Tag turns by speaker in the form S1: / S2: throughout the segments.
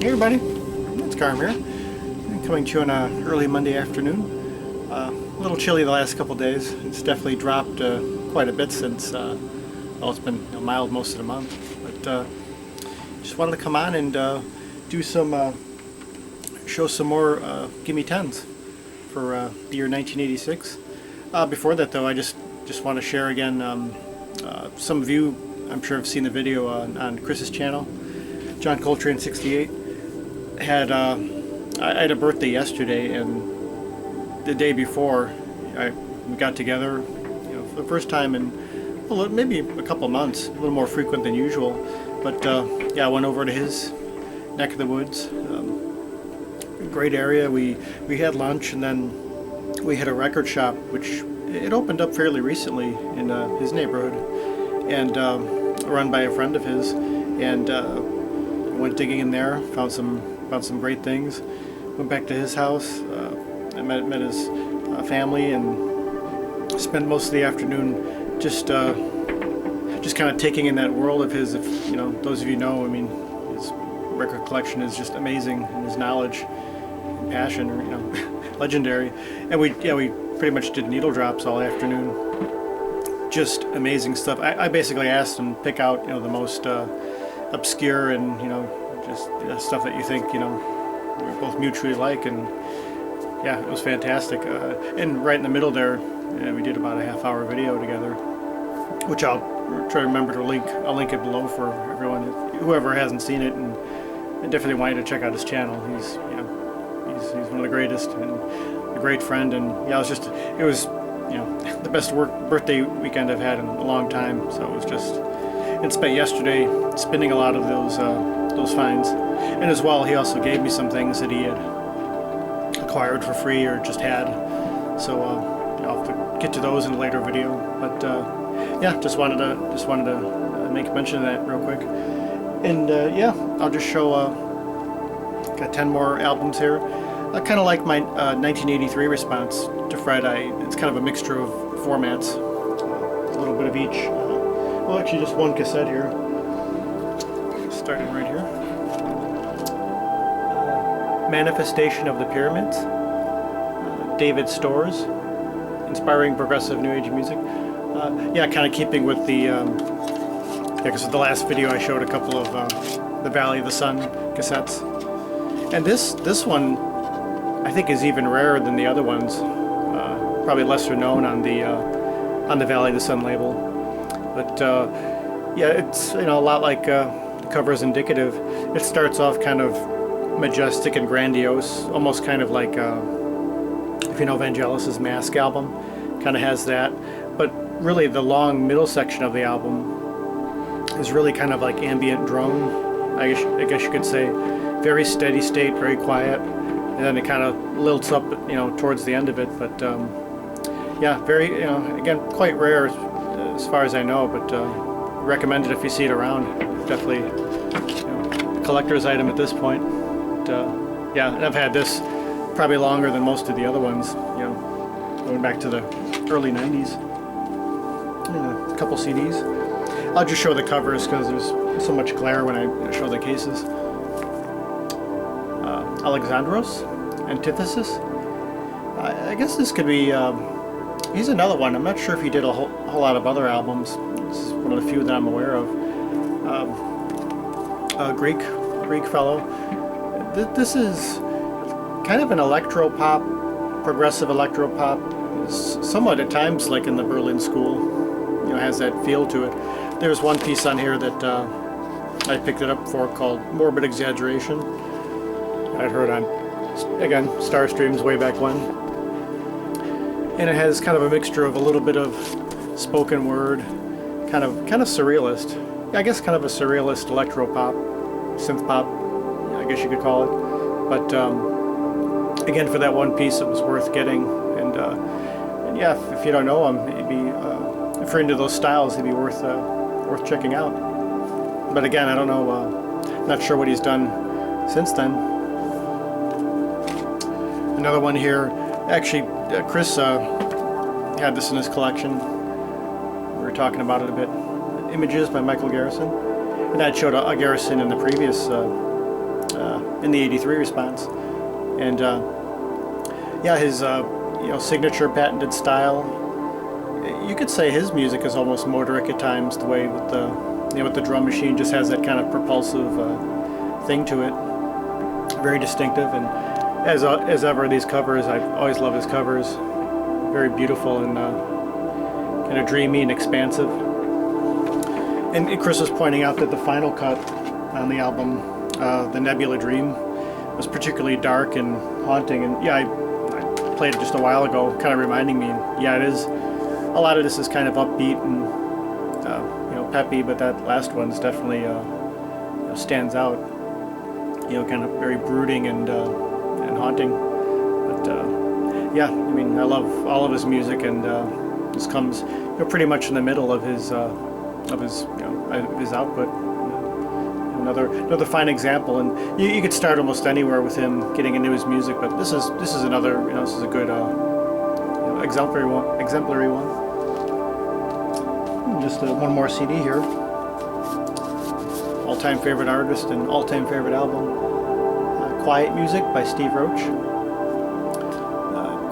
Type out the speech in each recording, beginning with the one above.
S1: Hey everybody, it's Carm here. I'm coming to you on an early Monday afternoon. A little chilly the last couple days. It's definitely dropped quite a bit since, well, it's been mild most of the month. But just wanted to come on and do some, show some more Gimme Tens for the year 1986. Before that though, I just want to share again, some of you, I'm sure, have seen the video on Chris's channel. John Coltrane 68 had I had a birthday yesterday, and the day before we got together, for the first time in maybe a couple months, a little more frequent than usual. But yeah, I went over to his neck of the woods. Great area. We had lunch, and then we had a record shop, which it opened up fairly recently in his neighborhood, and run by a friend of his, and went digging in there, found some great things. Went back to his house, I met his family, and spent most of the afternoon just kind of taking in that world of his. If those of you know, I mean, his record collection is just amazing, and his knowledge and passion are legendary. And we pretty much did needle drops all afternoon. Just amazing stuff. I basically asked him to pick out the most obscure and just stuff that you think we both mutually like, and yeah, it was fantastic. And right in the middle there, we did about a half-hour video together, which I'll try to remember to link. I'll link it below for everyone, whoever hasn't seen it, and I definitely want you to check out his channel. He's he's one of the greatest and a great friend, and yeah, it was the best birthday weekend I've had in a long time. So it was just, and spent yesterday spinning a lot of those finds, and as well, he also gave me some things that he had acquired for free or just had. So I'll have to get to those in a later video. But yeah, just wanted to make mention of that real quick. And yeah, I'll just show. Got 10 more albums here. Kind of like my 1983 response to Fred. It's kind of a mixture of formats, a little bit of each. Well, actually, just one cassette here. Starting right here. Manifestation of the Pyramids. David Storrs, inspiring progressive new age music. Yeah, kind of keeping with the. Because the last video I showed a couple of the Valley of the Sun cassettes, and this one I think is even rarer than the other ones. Probably lesser known on the Valley of the Sun label, but yeah, it's a lot like the cover is indicative. It starts off kind of majestic and grandiose, almost kind of like if you know Vangelis's Mask album, kind of has that. But really, the long middle section of the album is really kind of like ambient drone. I guess you could say, very steady state, very quiet, and then it kind of lilts up, towards the end of it. But yeah, very, again, quite rare as far as I know. But recommend it if you see it around. Definitely, collector's item at this point. But, yeah, and I've had this probably longer than most of the other ones. Going back to the early '90s. A couple CDs. I'll just show the covers because there's so much glare when I show the cases. Alexandros, Antithesis. I guess this could be. He's another one. I'm not sure if he did a whole lot of other albums. This is one of the few that I'm aware of. A Greek fellow. This is kind of an electro pop, progressive electro pop. Somewhat at times like in the Berlin School. Has that feel to it. There's one piece on here that I picked it up for called Morbid Exaggeration. I'd heard on, again, Star Streams way back when. And it has kind of a mixture of a little bit of spoken word, kind of surrealist. I guess kind of a surrealist electro pop, synth pop, I guess you could call it. But again, for that one piece, it was worth getting. And yeah, if you don't know him, maybe if you're into those styles, it'd be worth checking out. But again, I don't know, not sure what he's done since then. Another one here, actually, Chris had this in his collection. We were talking about it a bit. Images by Michael Garrison, and I'd showed a Garrison in the previous in the '83 response. And yeah, his signature patented style. You could say his music is almost Motorik at times. The way with the drum machine just has that kind of propulsive thing to it. Very distinctive, and as ever, these covers, I always love his covers. Very beautiful and kind of dreamy and expansive. And Chris was pointing out that the final cut on the album, the Nebula Dream, was particularly dark and haunting. And yeah, I played it just a while ago, kind of reminding me. Yeah, it is. A lot of this is kind of upbeat and peppy, but that last one's definitely stands out. Kind of very brooding and haunting. But yeah, I mean, I love all of his music, and this comes pretty much in the middle of his output. Another fine example, and you could start almost anywhere with him getting into his music, but this is another, this is a good exemplary one. Just one more CD here. All-time favorite artist and all-time favorite album, Quiet Music by Steve Roach.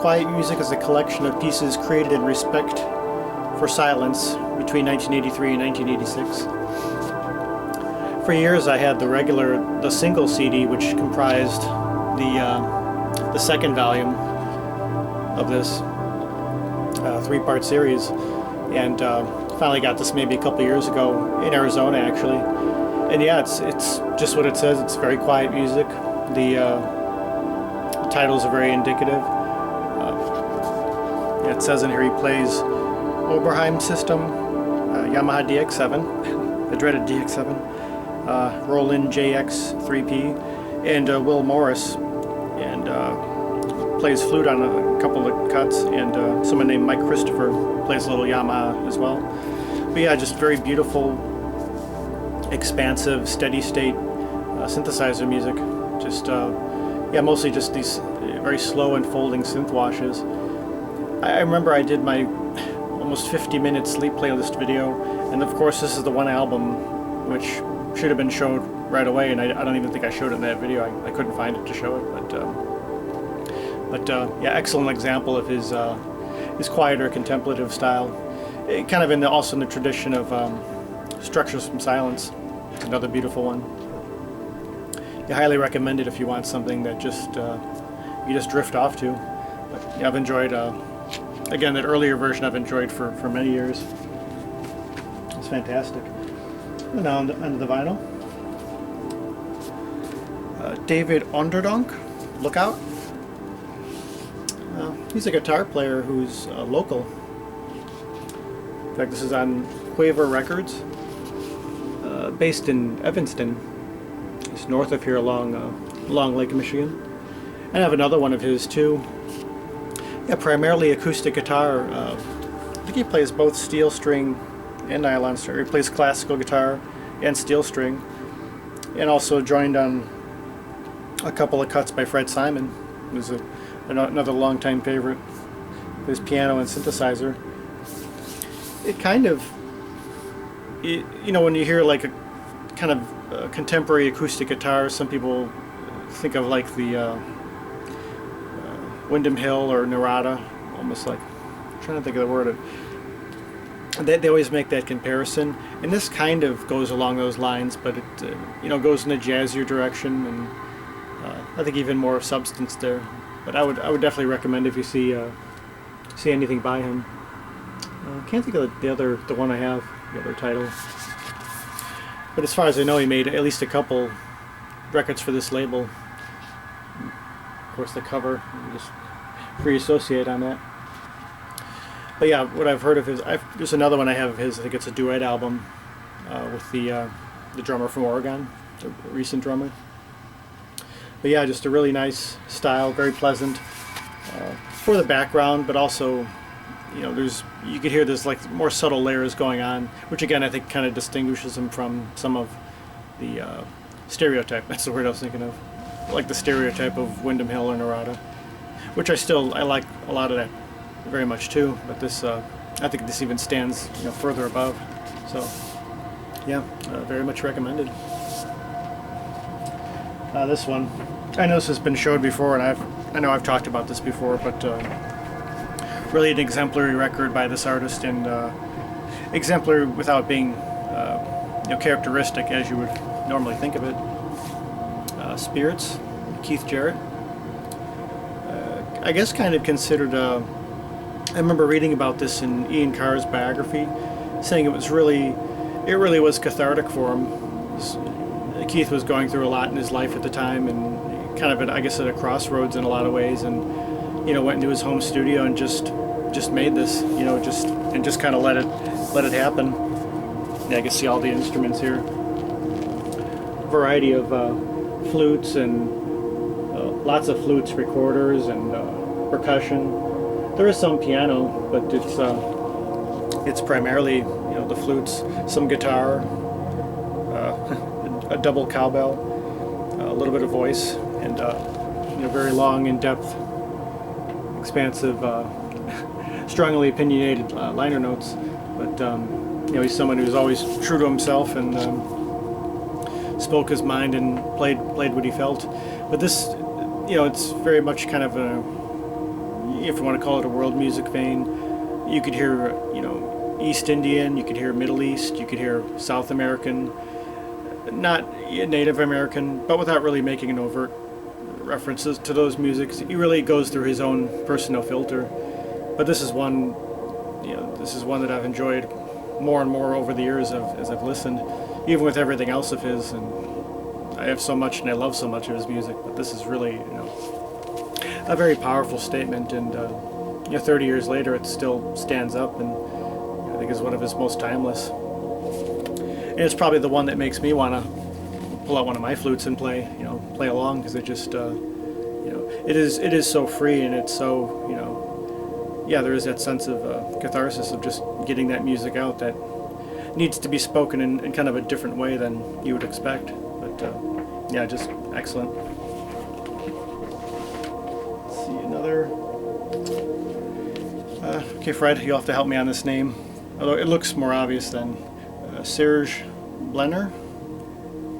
S1: Quiet Music is a collection of pieces created in respect for silence between 1983 and 1986. For years I had the single CD, which comprised the second volume of this three-part series, and finally got this maybe a couple years ago in Arizona, actually. And yeah, it's just what it says. It's very quiet music. The titles are very indicative. It says in here he plays Oberheim system, Yamaha DX7, the dreaded DX7, Roland JX3P, and Will Morris, and plays flute on a couple of cuts, and someone named Mike Christopher plays a little Yamaha as well. But yeah, just very beautiful, expansive, steady state synthesizer music. Just yeah, mostly just these very slow unfolding synth washes. I remember I did my almost 50-minute sleep playlist video, and of course this is the one album which should have been showed right away, and I don't even think I showed it in that video. I couldn't find it to show it, but yeah, excellent example of his quieter contemplative style, kind of also in the tradition of Structures from Silence, another beautiful one. I highly recommend it if you want something that just you just drift off to. But yeah, I've enjoyed again, that earlier version I've enjoyed for many years. It's fantastic. And now onto the vinyl. David Onderdonk, Lookout. He's a guitar player who's local. In fact, this is on Quaver Records, based in Evanston. It's north of here along Lake Michigan. And I have another one of his too. Yeah, primarily acoustic guitar. I think he plays both steel string and nylon string. He plays classical guitar and steel string, and also joined on a couple of cuts by Fred Simon, who's another longtime favorite. Plays piano and synthesizer. It kind of, when you hear like a kind of contemporary acoustic guitar, some people think of like the Windham Hill or Narada, almost like, I'm trying to think of the word. They always make that comparison, and this kind of goes along those lines, but it goes in a jazzier direction, and I think even more substance there. But I would definitely recommend if you see anything by him. I can't think of the one I have, the other title. But as far as I know, he made at least a couple records for this label. Of course, the cover, you just free associate on that. But yeah, what I've heard of his, there's another one I have of his. I think it's a duet album with the drummer from Oregon, the recent drummer. But yeah, just a really nice style, very pleasant for the background, but also, you could hear there's like more subtle layers going on, which again I think kind of distinguishes him from some of the stereotype. That's the word I was thinking of, like the stereotype of Windham Hill or Narada, which I like a lot of that very much too. But this, I think this even stands further above. So yeah, very much recommended. This one, I know this has been showed before, and I know I've talked about this before, but really an exemplary record by this artist, and exemplary without being characteristic as you would normally think of it. Spirits, Keith Jarrett. I guess kind of considered. I remember reading about this in Ian Carr's biography, saying it really was cathartic for him. Keith was going through a lot in his life at the time, and kind of at a crossroads in a lot of ways, and went into his home studio and just made this, just kind of let it happen. Yeah, I can see all the instruments here. Variety of flutes and lots of flutes, recorders, and percussion. There is some piano, but it's primarily the flutes, some guitar, a double cowbell, a little bit of voice, and very long, in-depth, expansive, strongly opinionated liner notes. But he's someone who's always true to himself and spoke his mind and played what he felt. But this, it's very much kind of a, if you want to call it a world music vein. You could hear, East Indian, you could hear Middle East, you could hear South American, not Native American, but without really making an overt references to those musics. He really goes through his own personal filter. But this is one that I've enjoyed more and more over the years as I've listened, even with everything else of his. And I have so much and I love so much of his music, but this is really, a very powerful statement, and 30 years later it still stands up, and I think is one of his most timeless. And it's probably the one that makes me want to pull out one of my flutes and play along, because it just, it is so free, and it's so, there is that sense of catharsis of just getting that music out that needs to be spoken in kind of a different way than you would expect. But just excellent. Let's see, another. Okay, Fred, you'll have to help me on this name, although it looks more obvious than Serge Blenner,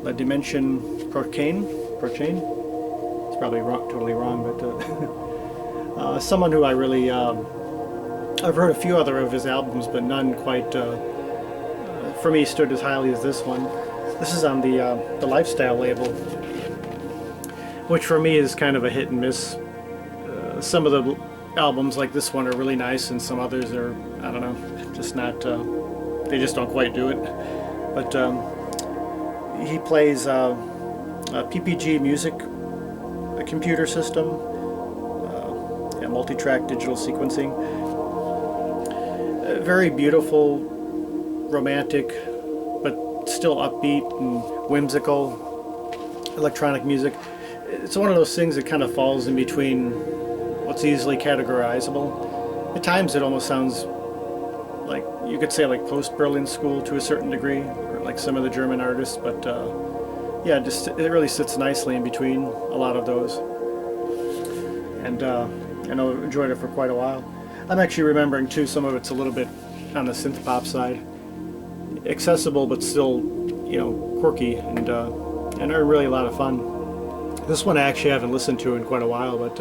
S1: La Dimension Prochaine. It's probably totally wrong, but someone who I really, I've heard a few other of his albums, but none quite, for me, stood as highly as this one. This is on the Lifestyle label, which for me is kind of a hit and miss. Some of the albums like this one are really nice, and some others are, I don't know, just not, they just don't quite do it. But he plays a PPG music, a computer system, multi-track digital sequencing. Very beautiful, romantic, but still upbeat and whimsical electronic music. It's one of those things that kind of falls in between what's easily categorizable. At times it almost sounds like, you could say, like post-Berlin School to a certain degree, or like some of the German artists, but just it really sits nicely in between a lot of those. And I know I've enjoyed it for quite a while. I'm actually remembering too, some of it's a little bit on the synth pop side, accessible but still, quirky, and are really a lot of fun. This one I actually haven't listened to in quite a while, but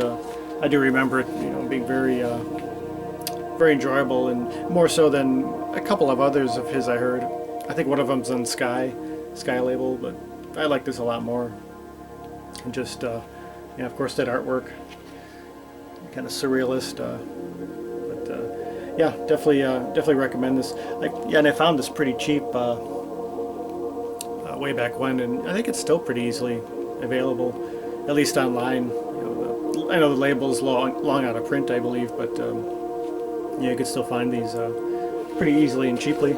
S1: I do remember it, being very, very enjoyable, and more so than a couple of others of his I heard. I think one of them's on Sky label, but I like this a lot more. And just, of course, that artwork, kind of surrealist. Definitely recommend this. And I found this pretty cheap way back when, and I think it's still pretty easily available, at least online. I know the label's long out of print, I believe, but you can still find these pretty easily and cheaply.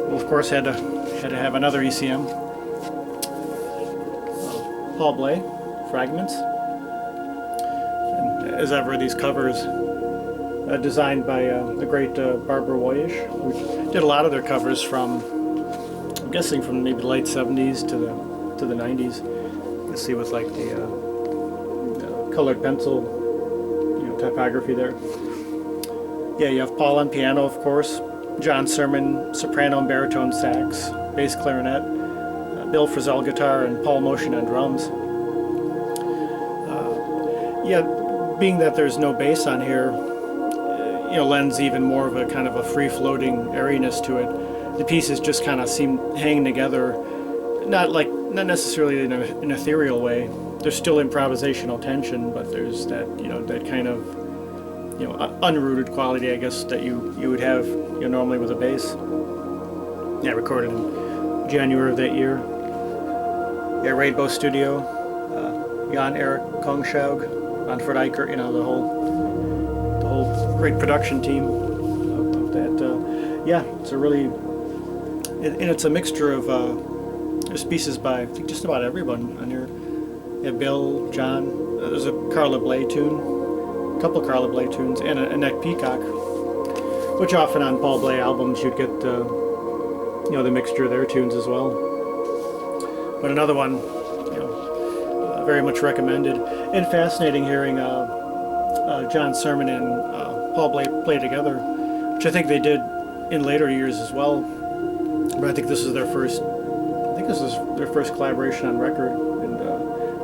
S1: Well, of course, had to have another ECM. Paul Bley, Fragments. And as ever, these covers designed by the great Barbara Woyish, who did a lot of their covers from, I'm guessing, from maybe the late 70s to the 90s. You can see with like the colored pencil, typography there. Yeah, you have Paul on piano, of course, John Sermon, soprano and baritone sax, bass clarinet, Bill Frisell guitar and Paul Motion on drums. Yeah, being that there's no bass on here, lends even more of a kind of a free-floating airiness to it. The pieces just kind of seem hanging together, not necessarily in an ethereal way. There's still improvisational tension, but there's that that kind of unrooted quality, I guess, that you would have normally with a bass. Yeah, recorded in January of that year. Yeah, Rainbow Studio, Jan Erik Kongshaug, Manfred Eicher, the whole great production team of that. Yeah, it's a really, and it's a mixture of there's pieces by I think just about everyone on here. Yeah, Bill, John. There's a Carla Bley tune, a couple of Carla Bley tunes, and a Annette Peacock, which often on Paul Bley albums you'd get the mixture of their tunes as well. But another one, very much recommended, and fascinating hearing John Sermon and Paul Bley play together, which I think they did in later years as well. But I think this is their first. I think this is their first collaboration on record, and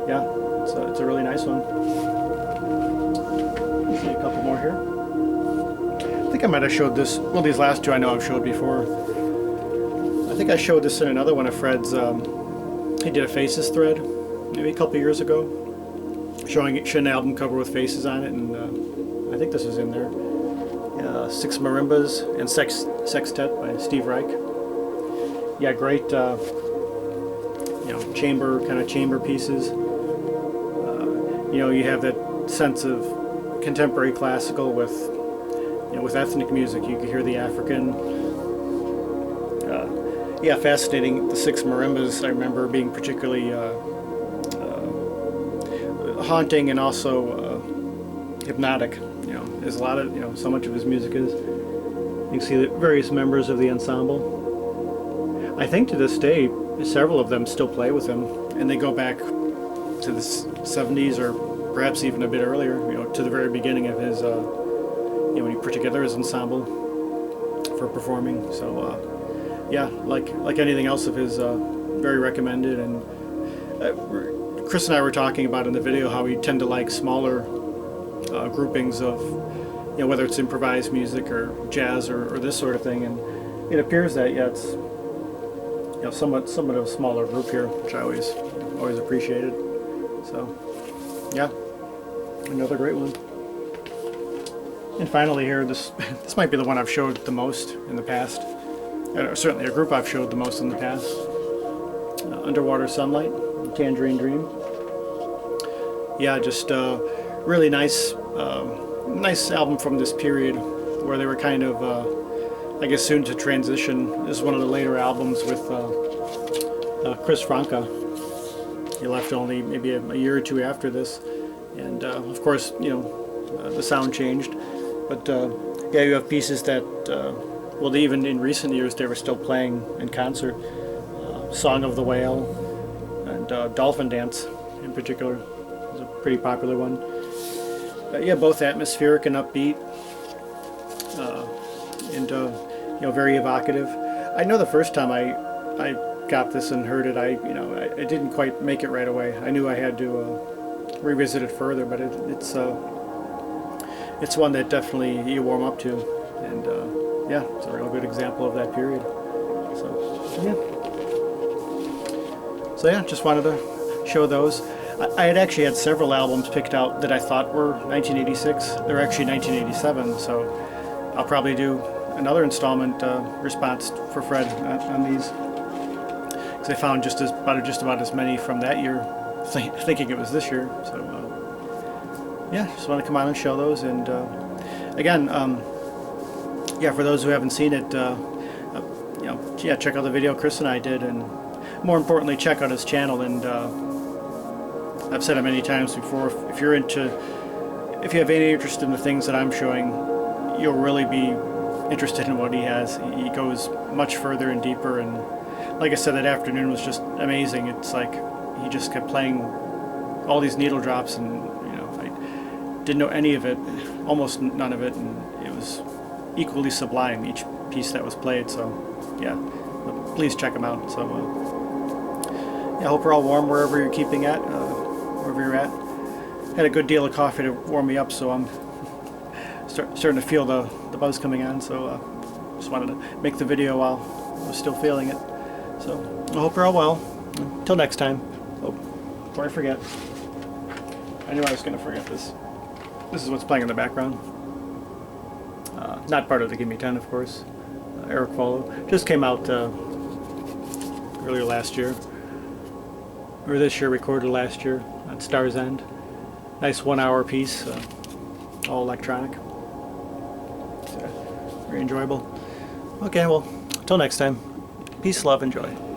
S1: yeah, it's a really nice one. Let's see a couple more here. I think I might have showed this. Well, these last two I know I've showed before. I think I showed this in another one of Fred's. He did a Faces thread maybe a couple years ago, showing an album cover with faces on it, and I think this is in there. 6 Marimbas and Sextet by Steve Reich. Yeah, great. Chamber pieces. You have that sense of contemporary classical with ethnic music. You can hear the African. Yeah, fascinating. The 6 Marimbas, I remember being particularly haunting and also hypnotic. There's a lot of, so much of his music is. You can see the various members of the ensemble. I think to this day, several of them still play with him, and they go back to the 70s or perhaps even a bit earlier, to the very beginning of his, when he put together his ensemble for performing. So, yeah, like anything else of his, very recommended. And Chris and I were talking about in the video how we tend to like smaller groupings of, whether it's improvised music or jazz or this sort of thing. And it appears that, yeah, it's somewhat of a smaller group here, which I always appreciated. So, yeah, another great one. And finally here, this might be the one I've showed the most in the past. Certainly a group I've showed the most in the past. Underwater Sunlight, Tangerine Dream. Yeah, just really nice album from this period where they were kind of, I guess, soon to transition. This is one of the later albums with Chris Franke. He left only maybe a year or two after this, and of course, the sound changed. But yeah, you have pieces that, well, even in recent years, they were still playing in concert. Song of the Whale and Dolphin Dance, in particular, is a pretty popular one. Yeah, both atmospheric and upbeat, and very evocative. I know the first time I got this and heard it, I didn't quite make it right away. I knew I had to revisit it further, but it's one that definitely you warm up to, and yeah, it's a real good example of that period. So yeah, just wanted to show those. I had actually had several albums picked out that I thought were 1986. They're actually 1987, so I'll probably do another installment response for Fred on these, because I found just about as many from that year, thinking it was this year. So yeah, just want to come on and show those. And again, yeah, for those who haven't seen it, yeah, check out the video Chris and I did, and more importantly, check out his channel. And I've said it many times before, if you have any interest in the things that I'm showing, you'll really be interested in what he has. He goes much further and deeper, and like I said, that afternoon was just amazing. It's like he just kept playing all these needle drops, and I didn't know any of it, almost none of it, and it was equally sublime, each piece that was played. So yeah, please check him out. So I hope we're all warm wherever you're keeping at, wherever you're at. Had a good deal of coffee to warm me up, so I'm starting to feel the buzz coming on. So just wanted to make the video while I was still feeling it. So I hope you're all well. Until next time. Oh, before I forget, I knew I was going to forget this. This is what's playing in the background. Not part of the Gimme 10, of course. Eric Follow. Just came out earlier last year. Or this year, recorded last year at Star's End. Nice 1 hour piece, all electronic. Very enjoyable. Okay, well, until next time. Peace, love, and joy.